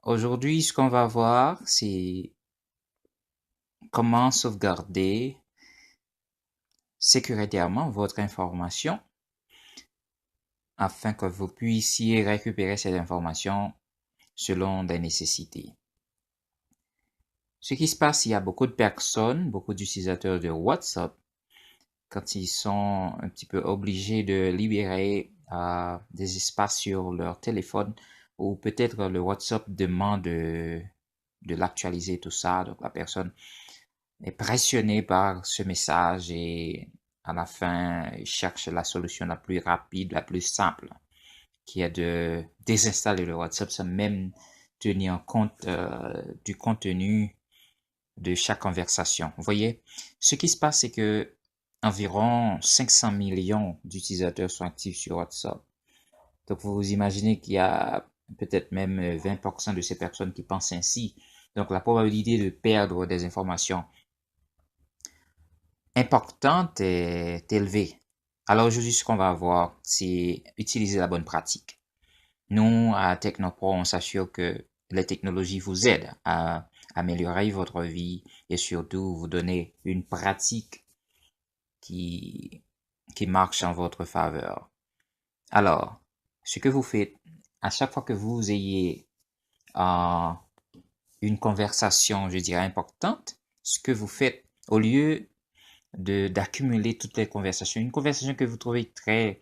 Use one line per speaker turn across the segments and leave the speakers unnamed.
Aujourd'hui, ce qu'on va voir, c'est comment sauvegarder sécuritairement votre information afin que vous puissiez récupérer cette information selon des nécessités. Ce qui se passe, il y a beaucoup de personnes, beaucoup d'utilisateurs de WhatsApp, quand ils sont un petit peu obligés de libérer des espaces sur leur téléphone, ou peut-être le WhatsApp demande de l'actualiser, tout ça, donc la personne est pressionné par ce message et à la fin, il cherche la solution la plus rapide, la plus simple, qui est de désinstaller le WhatsApp sans même tenir compte du contenu de chaque conversation. Vous voyez, ce qui se passe, c'est que environ 500 millions d'utilisateurs sont actifs sur WhatsApp. Donc, vous imaginez qu'il y a peut-être même 20% de ces personnes qui pensent ainsi. Donc, la probabilité de perdre des informations importante est élevée. Alors aujourd'hui, ce qu'on va voir, c'est utiliser la bonne pratique. Nous, à Technopro, on s'assure que les technologies vous aident à améliorer votre vie et surtout vous donner une pratique qui, qui marche en votre faveur. Alors, ce que vous faites, à chaque fois que vous ayez euh, une conversation, je dirais, importante, ce que vous faites, au lieu d'accumuler toutes les conversations. Une conversation que vous trouvez très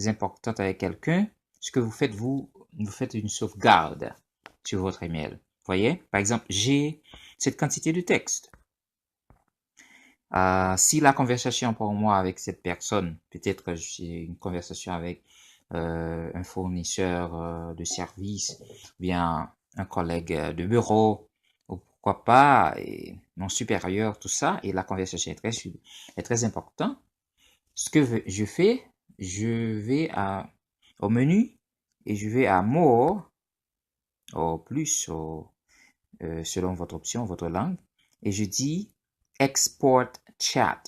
importante avec quelqu'un, ce que vous faites une sauvegarde sur votre email. Vous voyez? Par exemple, j'ai cette quantité de texte. Si la conversation pour moi avec cette personne, peut-être j'ai une conversation avec un fournisseur de services, bien un collègue de bureau, ou pourquoi pas, et mon supérieur, tout ça, et la conversation est très importante. Ce que je fais, je vais au menu et je vais à More, au plus, selon votre option, votre langue, et je dis Export Chat.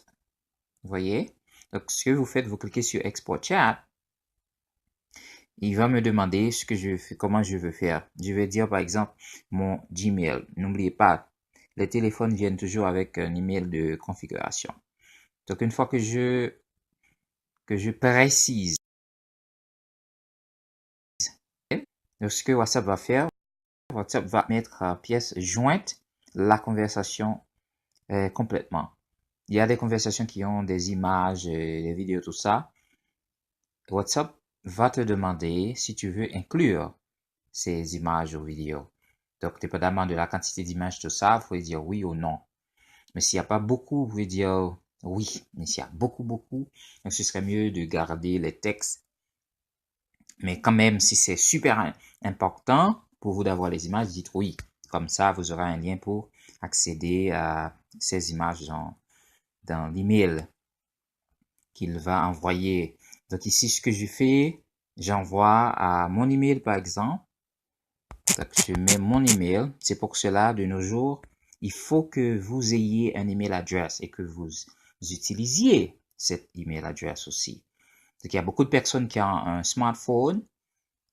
Vous voyez? Donc, ce que vous faites, vous cliquez sur Export Chat. Il va me demander ce que je fais, comment je veux faire. Je vais dire, par exemple, mon Gmail. N'oubliez pas, les téléphones viennent toujours avec un email de configuration. Donc, une fois que je précise ce que WhatsApp va faire, WhatsApp va mettre en pièce jointe la conversation complètement. Il y a des conversations qui ont des images, des vidéos, tout ça. WhatsApp va te demander si tu veux inclure ces images ou vidéos. Donc, dépendamment de la quantité d'images, tout ça, vous pouvez dire oui ou non. Mais s'il n'y a pas beaucoup, vous pouvez dire oui. Mais s'il y a beaucoup, donc ce serait mieux de garder les textes. Mais quand même, si c'est super important pour vous d'avoir les images, dites oui. Comme ça, vous aurez un lien pour accéder à ces images dans l'email qu'il va envoyer. Donc ici, ce que je fais, j'envoie à mon email, par exemple. Donc, je mets mon email. C'est pour cela, de nos jours, il faut que vous ayez un email adresse et que vous utilisiez cet email adresse aussi. Donc, il y a beaucoup de personnes qui ont un smartphone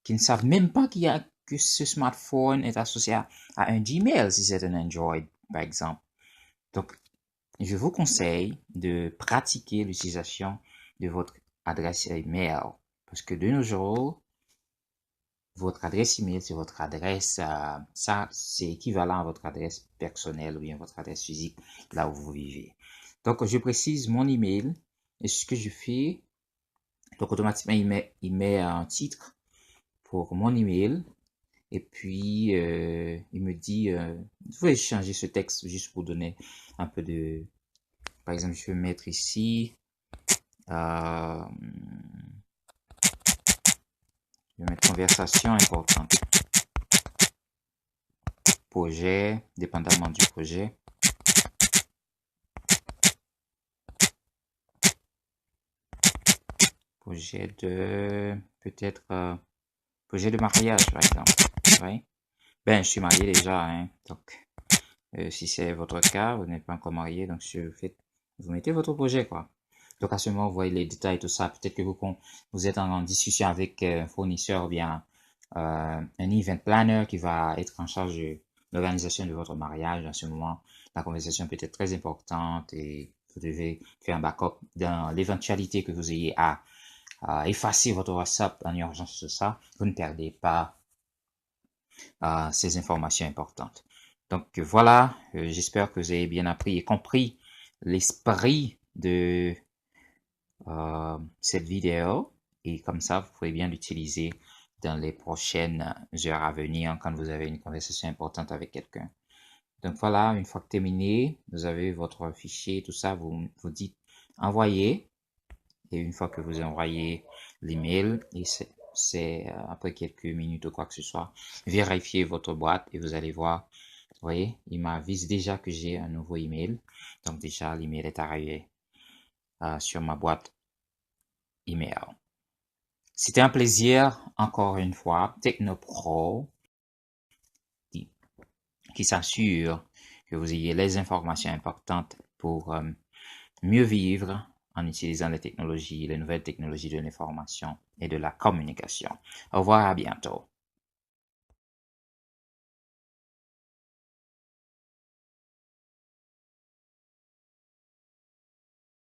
qui ne savent même pas que ce smartphone est associé à un Gmail si c'est un Android, par exemple. Donc, je vous conseille de pratiquer l'utilisation de votre adresse email parce que de nos jours, votre adresse email, c'est votre adresse, ça, c'est équivalent à votre adresse personnelle ou bien votre adresse physique, là où vous vivez. Donc, je précise mon email et ce que je fais, donc automatiquement, il met un titre pour mon email. Et puis, il me dit, vous pouvez changer ce texte juste pour donner un peu de... Par exemple, je vais mettre ici, je vais mettre conversation importante. Projet, dépendamment du projet. Projet de, peut-être, projet de mariage, par exemple. Oui. Ben, je suis marié déjà, hein. Donc, si c'est votre cas, vous n'êtes pas encore marié, donc vous mettez votre projet, quoi. Donc, à ce moment, vous voyez les détails, tout ça. Peut-être que vous êtes en discussion avec un fournisseur ou bien un event planner qui va être en charge de l'organisation de votre mariage. En ce moment, la conversation peut être très importante et vous devez faire un backup dans l'éventualité que vous ayez à effacer votre WhatsApp en urgence sur ça. Vous ne perdez pas ces informations importantes. Donc voilà, j'espère que vous avez bien appris et compris l'esprit de cette vidéo et comme ça, vous pouvez bien l'utiliser dans les prochaines heures à venir quand vous avez une conversation importante avec quelqu'un. Donc voilà, une fois que terminé, vous avez votre fichier, tout ça, vous dites envoyer et une fois que vous envoyez l'email, et c'est après quelques minutes ou quoi que ce soit, vérifiez votre boîte et vous allez voir, vous voyez, il m'avise déjà que j'ai un nouveau email. Donc déjà, l'email est arrivé sur ma boîte email. C'était un plaisir, encore une fois, TechnoPro, qui s'assure que vous ayez les informations importantes pour mieux vivre en utilisant les technologies, les nouvelles technologies de l'information et de la communication. Au revoir, à bientôt.